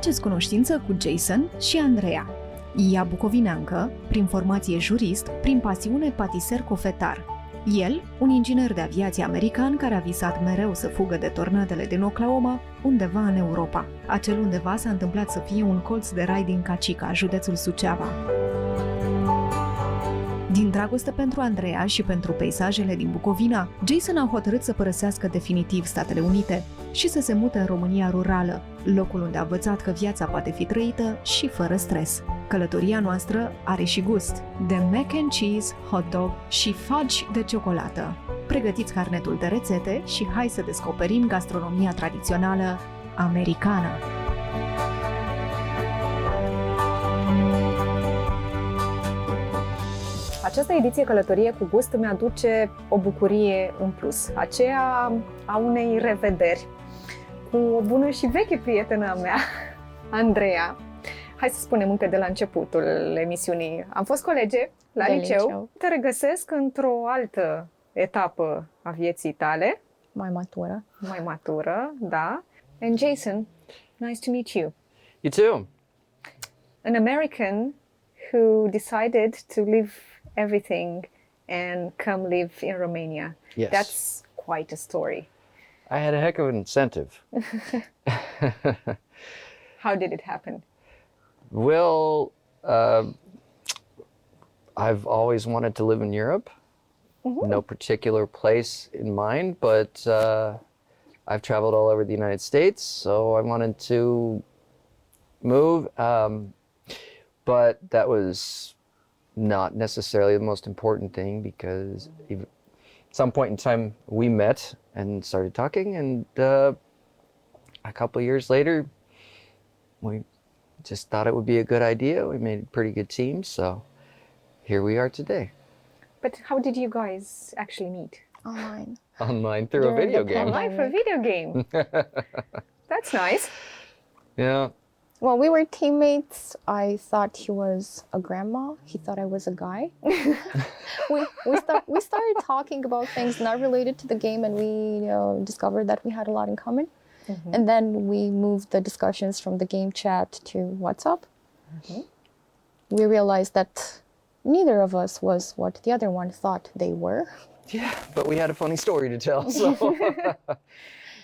Faceți cunoștință cu Jason și Andreea. Ea bucovineancă, prin formație jurist, prin pasiune patiser-cofetar. El, un inginer de aviație american care a visat mereu să fugă de tornadele din Oklahoma, undeva în Europa. Acel undeva s-a întâmplat să fie un colț de rai din Cacica, județul Suceava. Din dragoste pentru Andreea și pentru peisajele din Bucovina, Jason a hotărât să părăsească definitiv Statele Unite și să se mute în România rurală, locul unde a învățat că viața poate fi trăită și fără stres. Călătoria noastră are și gust, de mac and cheese, hotdog și fudge de ciocolată. Pregătiți carnetul de rețete și hai să descoperim gastronomia tradițională americană. Această ediție Călătorie cu gust îmi aduce o bucurie în plus, aceea a unei revederi cu o bună și veche prietenă a mea, Andreea. Hai să spunem încă de la începutul emisiunii. Am fost colege la liceu. Te regăsesc într-o altă etapă a vieții tale. Mai matură. Mai matură, da. And Jason, nice to meet you. You too. An American who decided to leave everything and come live in Romania. Yes. That's quite a story. I had a heck of an incentive. How did it happen? Well, I've always wanted to live in Europe. Mm-hmm. No particular place in mind, but I've traveled all over the United States, so I wanted to move. But that was not necessarily the most important thing, because at some point in time we met and started talking, and a couple of years later we just thought it would be a good idea. We made a pretty good team, so here we are today. But how did you guys actually meet? Online. Online through a video game. Online for a video game. That's nice. Yeah. Well, we were teammates. I thought he was a grandma. He thought I was a guy. we started talking about things not related to the game, and we discovered that we had a lot in common. Mm-hmm. And then we moved the discussions from the game chat to WhatsApp. Mm-hmm. We realized that neither of us was what the other one thought they were. Yeah, but we had a funny story to tell, so...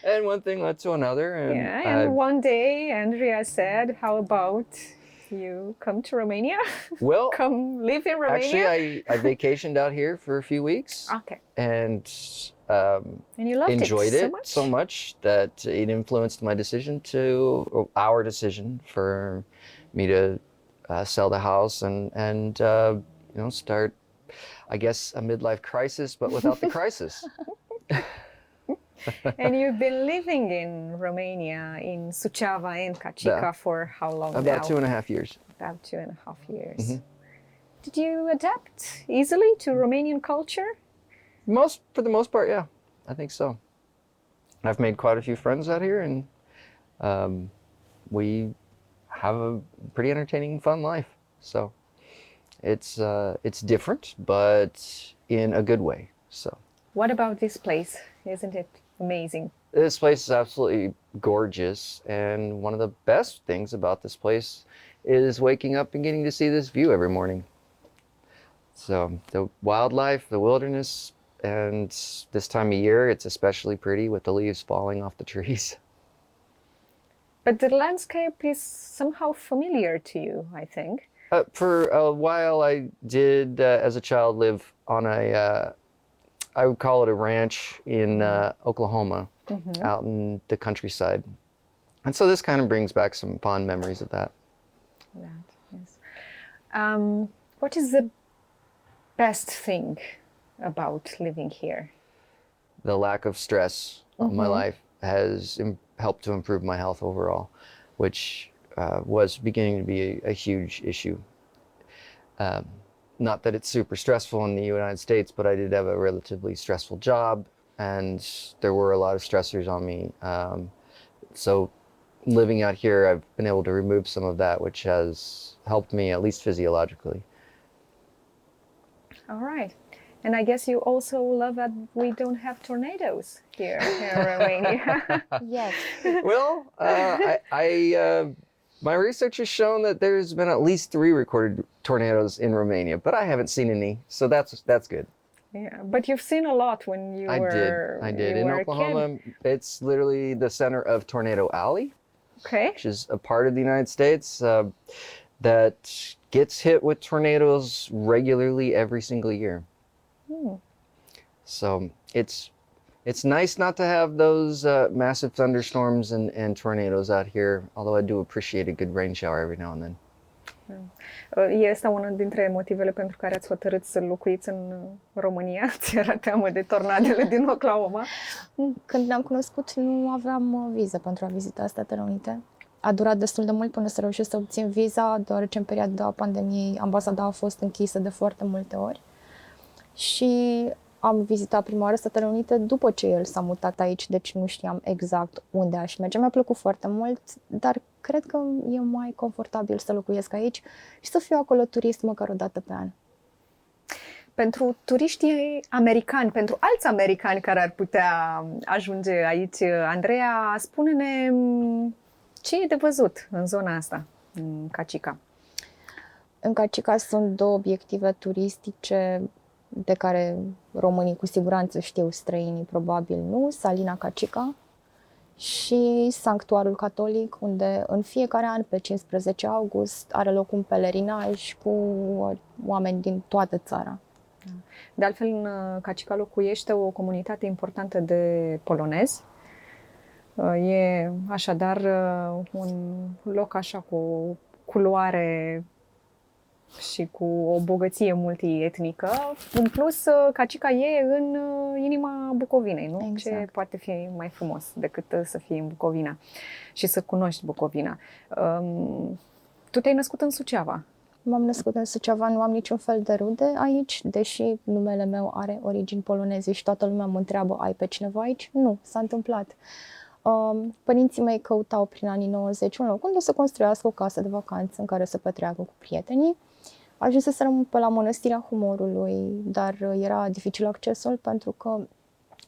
And one thing led to another. And one day Andrea said, how about you come to Romania? Well, come live in Romania? Actually, I vacationed out here for a few weeks. Okay. And you loved enjoyed it so much that it influenced my decision our decision for me to sell the house and start, I guess, a midlife crisis, but without the crisis. And you've been living in Romania, in Suceava and Cacica for how long now? About 2.5 years. About 2.5 years. Mm-hmm. Did you adapt easily to Romanian culture? For the most part, yeah. I think so. I've made quite a few friends out here, and we have a pretty entertaining, fun life. So it's different, but in a good way. So. What about this place? Isn't it amazing? This place is absolutely gorgeous, and one of the best things about this place is waking up and getting to see this view every morning. So the wildlife, the wilderness, and this time of year it's especially pretty with the leaves falling off the trees. But the landscape is somehow familiar to you, I think. For a while I did, as a child, live on I would call it a ranch in Oklahoma, mm-hmm. out in the countryside. And so this kind of brings back some fond memories of that. Yes. What is the best thing about living here? The lack of stress of my life has helped to improve my health overall, which was beginning to be a huge issue. Not that it's super stressful in the United States, but I did have a relatively stressful job, and there were a lot of stressors on me. So living out here, I've been able to remove some of that, which has helped me, at least physiologically. All right. And I guess you also love that we don't have tornadoes here in Romania. Yes. Well, I My research has shown that there's been at least 3 recorded tornadoes in Romania, but I haven't seen any, so that's good. Yeah, but you've seen a lot when you I were did. you In were a Oklahoma, kid. it's literally the center of Tornado Alley, Okay. which is a part of the United States that gets hit with tornadoes regularly every single year. So it's nice not to have those massive thunderstorms and tornadoes out here, although I do appreciate a good rain shower every now and then. Este unul dintre motivele pentru care ați hotărât să locuiți în România? Ți-era teamă de tornadele din Oklahoma? Când ne-am cunoscut, nu aveam viză pentru a vizita Statele Unite. A durat destul de mult până să reușesc să obțin viza, deoarece în perioada pandemiei ambasada a fost închisă de foarte multe ori. Și am vizitat prima oară Statele Unite după ce el s-a mutat aici, deci nu știam exact unde aș merge. Mi-a plăcut foarte mult, dar cred că e mai confortabil să locuiesc aici și să fiu acolo turist măcar o dată pe an. Pentru turiștii americani, pentru alți americani care ar putea ajunge aici, Andreea, spune-ne ce e de văzut în zona asta, în Cacica. În Cacica sunt 2 obiective turistice de care românii cu siguranță știu, străinii probabil nu, Salina Cacica și Sanctuarul Catolic, unde în fiecare an, pe 15 august, are loc un pelerinaj cu oameni din toată țara. De altfel, în Cacica locuiește o comunitate importantă de polonezi. E așadar un loc așa cu o culoare și cu o bogăție multietnică. În plus, Cacica e în inima Bucovinei, nu? Exact. Ce poate fi mai frumos decât să fii în Bucovina și să cunoști Bucovina. Tu te-ai născut în Suceava. M-am născut în Suceava, nu am niciun fel de rude aici, deși numele meu are origini poloneze și toată lumea mă întreabă, ai pe cineva aici? Nu, s-a întâmplat. Părinții mei căutau prin anii 90 un loc unde să construiască o casă de vacanță în care să petreacă cu prietenii. Ajunseserăm pe la Mănăstirea Humorului, dar era dificil accesul pentru că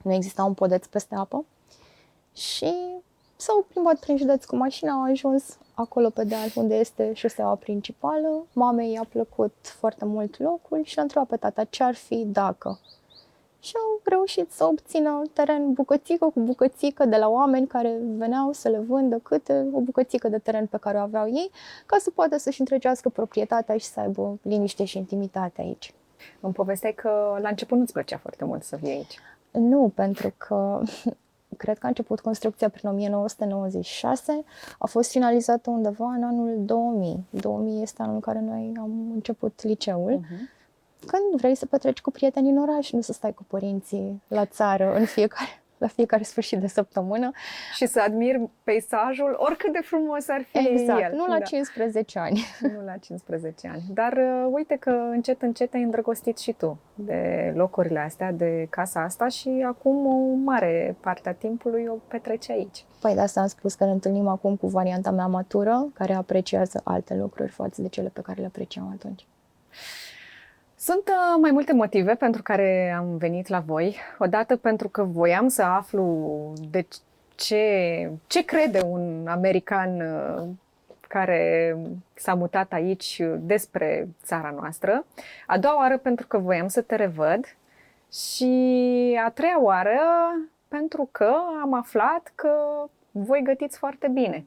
nu exista un podeț peste apă. Și s-au plimbat prin județ cu mașina, au ajuns acolo pe deal unde este șoseaua principală. Mamei i-a plăcut foarte mult locul și a întrebat pe tata ce ar fi dacă. Și au reușit să obțină teren bucățică cu bucățică de la oameni care veneau să le vândă câte o bucățică de teren pe care o aveau ei, ca să poată să-și întregească proprietatea și să aibă liniște și intimitate aici. Îmi povesteai că la început nu-ți plăcea foarte mult să vii aici. Nu, pentru că cred că a început construcția prin 1996, a fost finalizată undeva în anul 2000. 2000 este anul în care noi am început liceul. Când vrei să petreci cu prietenii în oraș, nu să stai cu părinții la țară la fiecare sfârșit de săptămână. Și să admiri peisajul, oricât de frumos ar fi Exact, el. nu la 15 ani. Nu la 15 ani. Dar uite că încet, încet te-ai îndrăgostit și tu de locurile astea, de casa asta și acum o mare parte a timpului o petreci aici. Păi de asta am spus că ne întâlnim acum cu varianta mea matură, care apreciază alte lucruri față de cele pe care le apreciam atunci. Sunt mai multe motive pentru care am venit la voi. Odată pentru că voiam să aflu de ce crede un american care s-a mutat aici despre țara noastră. A doua oară pentru că voiam să te revăd. Și a treia oară pentru că am aflat că voi gătiți foarte bine.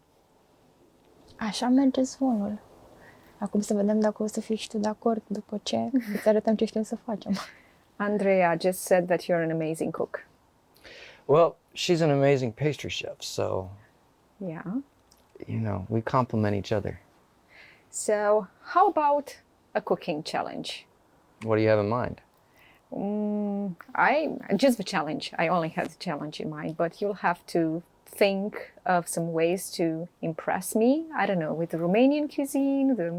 Așa merge zvonul. Acum să vedem dacă o să fii și tu de acord după ce îți arătăm ce știm să facem. Andrea just said that you're an amazing cook. Well, she's an amazing pastry chef, so, Yeah. you know, we complement each other. So, how about a cooking challenge? What do you have in mind? Just the challenge. I only have the challenge in mind, but you'll have to think of some ways to impress me. I don't know, with the Romanian cuisine, the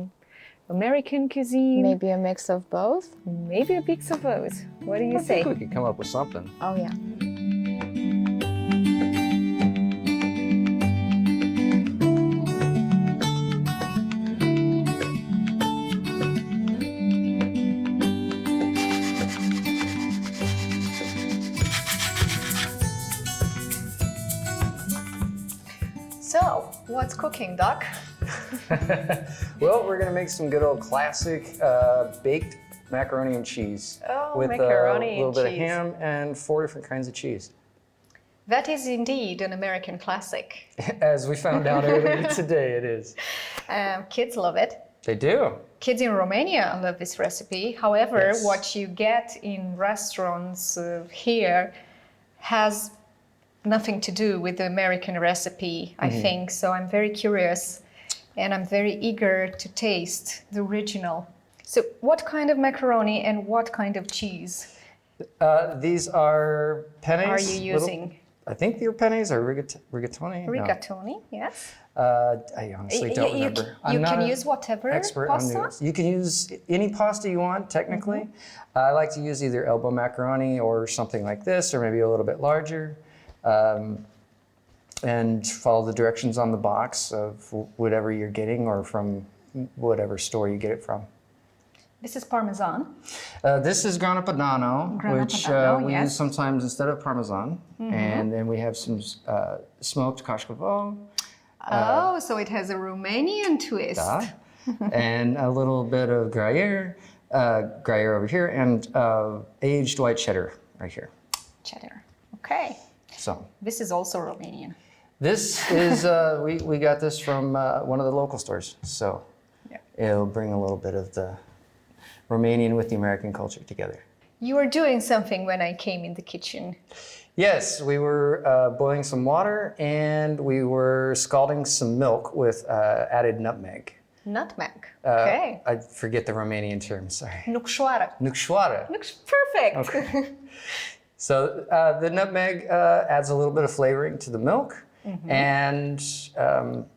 American cuisine. Maybe a mix of both? Maybe a mix of both. What do you I say? think we could come up with something. Oh, yeah. So, what's cooking, Doc? Well, we're gonna make some good old classic baked macaroni and cheese. Oh, with macaroni a little and bit cheese. of ham and 4 different kinds of cheese. That is indeed an American classic. As we found out earlier today, it is. Kids love it. They do. Kids in Romania love this recipe. However, Yes. what you get in restaurants here has nothing to do with the American recipe, I think. So I'm very curious and I'm very eager to taste the original. So what kind of macaroni and what kind of cheese These are pennies. are you using? I think they're pennies or rigatoni. No. Rigatoni, yes. I honestly don't remember. You I'm can not use whatever expert pasta. on noodles. You can use any pasta you want, technically. I like to use either elbow macaroni or something like this, or maybe a little bit larger. And follow the directions on the box of whatever you're getting or from whatever store you get it from. This is Parmesan. This is Grana Padano, Grana which Padano, we yes. use sometimes instead of Parmesan. And then we have some smoked kashkaval, Oh, so it has a Romanian twist. and a little bit of Gruyere over here, and aged white cheddar right here. Cheddar. Okay. So This is also Romanian. this is, we got this from one of the local stores. So Yeah. it'll bring a little bit of the Romanian with the American culture together. You were doing something when I came in the kitchen. Yes, we were boiling some water and we were scalding some milk with added nutmeg. Nutmeg. Okay. I forget the Romanian term, sorry. Nucșoară. Nucșoară. Perfect. Okay. So the nutmeg adds a little bit of flavoring to the milk, and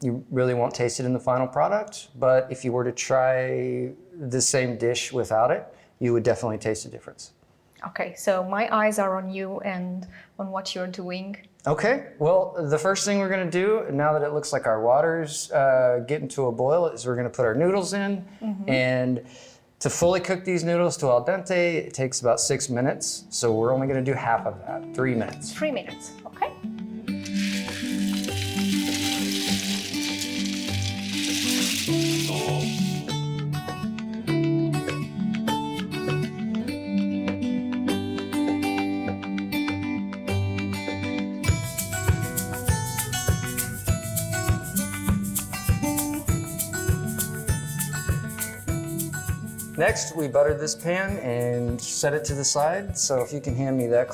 you really won't taste it in the final product. But if you were to try the same dish without it, you would definitely taste a difference. Okay, so my eyes are on you and on what you're doing. Okay, well, the first thing we're gonna do, now that it looks like our water's getting to a boil, is we're gonna put our noodles in. And to fully cook these noodles to al dente, it takes about 6 minutes. So we're only gonna do half of that, 3 minutes. 3 minutes. Okay. Next, we buttered this pan and set it to the side. So if you can hand me that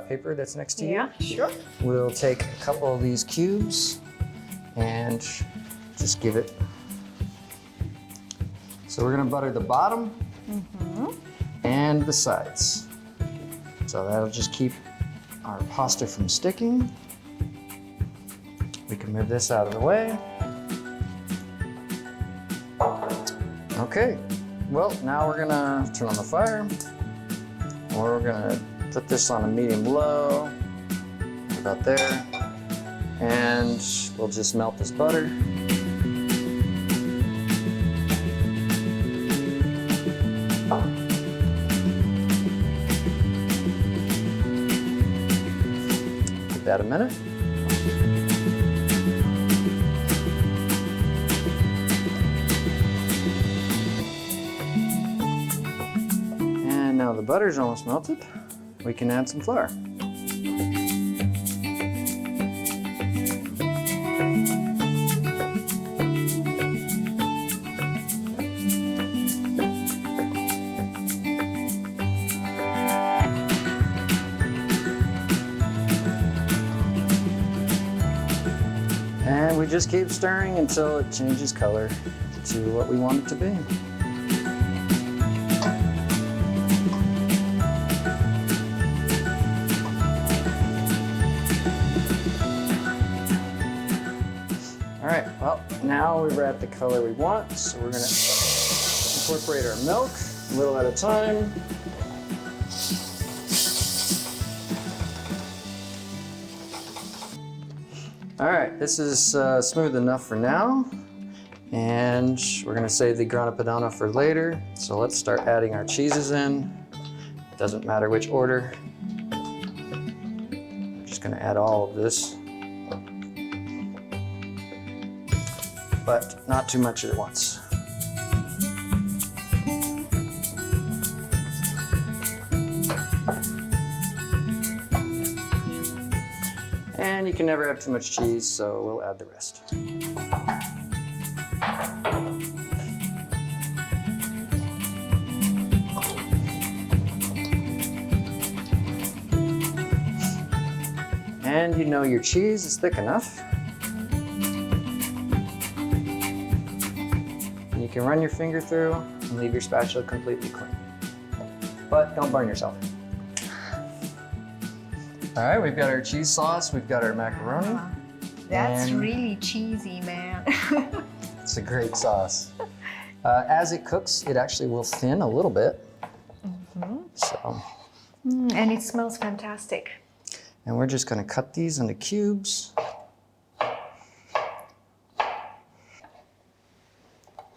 paper that's next to you. Yeah, sure. We'll take a couple of these cubes and just give it. So we're gonna butter the bottom and the sides. So that'll just keep our pasta from sticking. We can move this out of the way. Okay. Well, now we're gonna turn on the fire. We're gonna put this on a medium low, about there. And we'll just melt this butter. Give that a minute. Now the butter's almost melted, we can add some flour. And we just keep stirring until it changes color to what we want it to be. All right, well, now we're at the color we want, so we're gonna incorporate our milk a little at a time. All right, this is smooth enough for now, and we're gonna save the grana padano for later. So let's start adding our cheeses in. Doesn't matter which order. We're just gonna add all of this. but not too much at once. And you can never have too much cheese, so we'll add the rest. And you know your cheese is thick enough. And you can run your finger through and leave your spatula completely clean. But don't burn yourself. All right, we've got our cheese sauce, we've got our macaroni. That's and really cheesy, man. it's a great sauce. As it cooks, it actually will thin a little bit. So. And it smells fantastic. And we're just gonna cut these into cubes.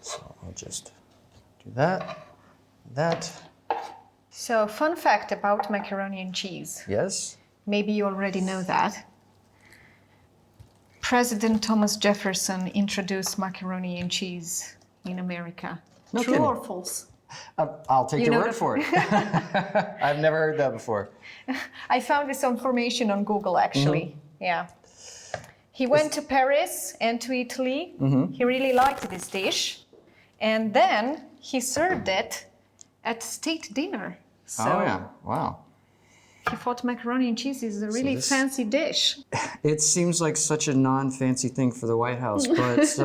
So I'll just do that. So, fun fact about macaroni and cheese. Yes? Maybe you already know that. President Thomas Jefferson introduced macaroni and cheese in America. No True kidding. or false? I'll take You your know word the- for it. I've never heard that before. I found this information on Google, actually. Yeah. He went to Paris and to Italy. He really liked this dish. And then he served it at state dinner. So Oh yeah, wow. he thought macaroni and cheese is a really this- fancy dish. It seems like such a non-fancy thing for the White House, but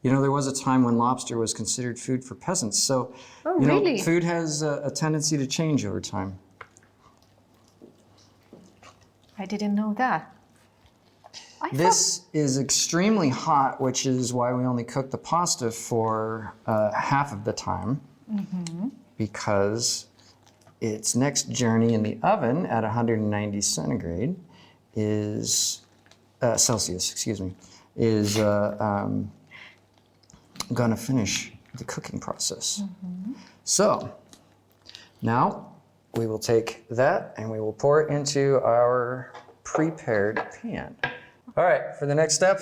you know, there was a time when lobster was considered food for peasants. So, Oh, you know, really? food has a tendency to change over time. I didn't know that. I This is extremely hot, which is why we only cook the pasta for half of the time, because its next journey in the oven at 190 centigrade is Celsius, excuse me, is going to finish the cooking process. So now we will take that and we will pour it into our prepared pan. All right, for the next step,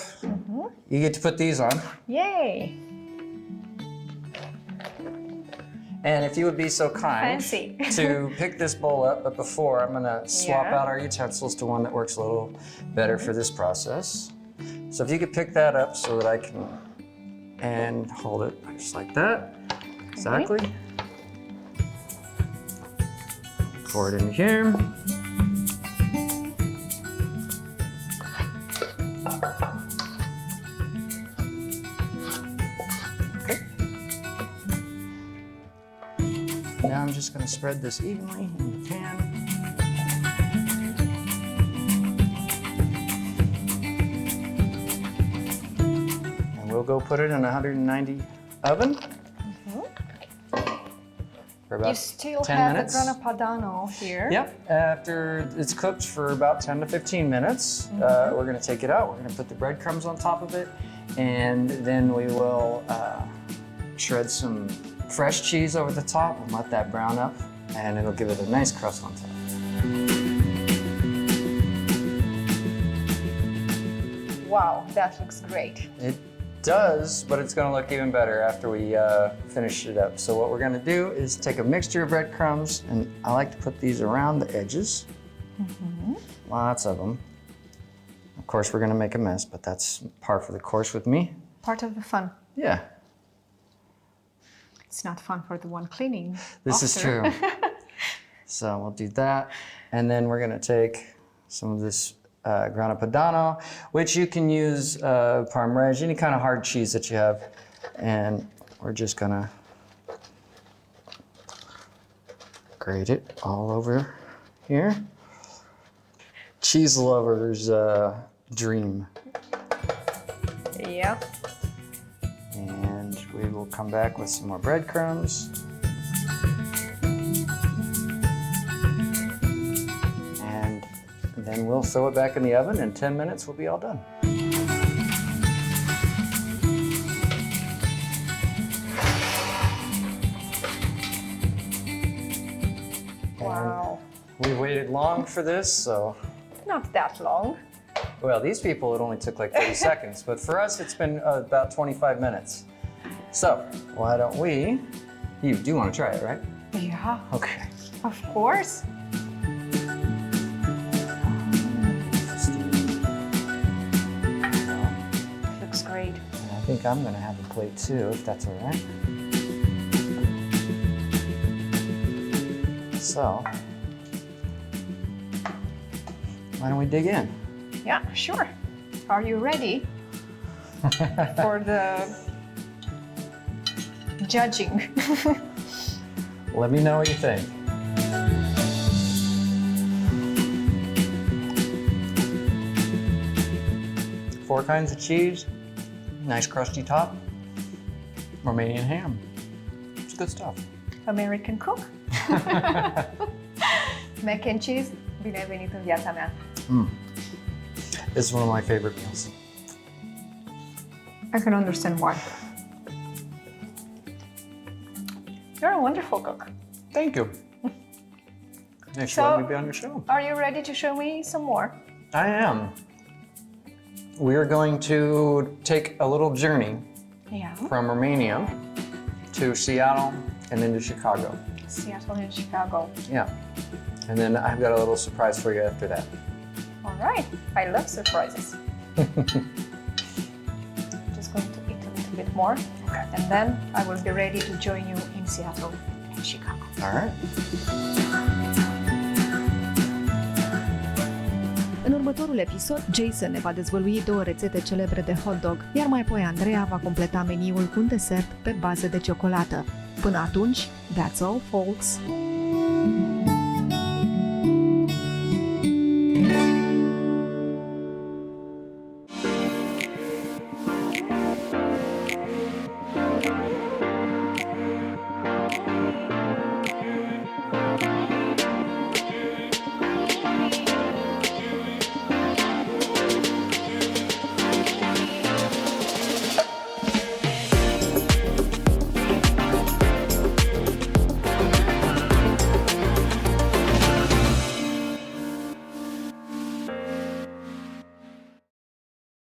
you get to put these on. Yay! And if you would be so kind Fancy. to pick this bowl up, but before I'm gonna swap Yeah. out our utensils to one that works a little better for this process. So if you could pick that up so that I can, and hold it just like that, exactly. Pour it in here. Now I'm just going to spread this evenly in the pan. And we'll go put it in a 190 oven for about You still 10 have minutes. the grana padano here. Yep, after it's cooked for about 10 to 15 minutes, we're going to take it out. We're going to put the breadcrumbs on top of it, and then we will shred some fresh cheese over the top and let that brown up, and it'll give it a nice crust on top. Wow, that looks great. It does, but it's going to look even better after we finish it up. So what we're going to do is take a mixture of breadcrumbs, and I like to put these around the edges. Lots of them. Of course, we're going to make a mess, but that's par for the course with me. Part of the fun. Yeah. It's not fun for the one cleaning. This is after. true. So we'll do that. And then we're gonna take some of this grana padano, which you can use Parm Reg, any kind of hard cheese that you have. And we're just gonna grate it all over here. Cheese lover's dream. Yep. And we will come back with some more breadcrumbs. And then we'll throw it back in the oven. In 10 minutes, we'll be all done. Wow. We waited long for this, so Not that long. Well, these people, it only took like 30 seconds, but for us, it's been about 25 minutes. So, why don't we? You do want to try it, right? Yeah, Okay. of course. Looks great. And I think I'm gonna have a plate too, if that's all right. So, why don't we dig in? Yeah, sure. Are you ready for the judging? Let me know what you think. Four kinds of cheese, nice crusty top, Romanian ham. It's good stuff. American cook. Mac and cheese, bine ai venit în viața mea. This is one of my favorite meals. I can understand why. You're a wonderful cook. Thank you. Thanks for So- letting me be on your show. Are you ready to show me some more? I am. We are going to take a little journey Yeah. from Romania to Seattle and into Chicago. Seattle and Chicago. Yeah. And then I've got a little surprise for you after that. All right. I love surprises. Just going to eat a little bit more. Okay. And then I will be ready to join you in Seattle and Chicago. All right. În următorul episod, Jason ne va dezvălui 2 rețete celebre de hot dog, iar mai apoi Andreea va completa meniul cu un desert pe bază de ciocolată. Până atunci, that's all, folks!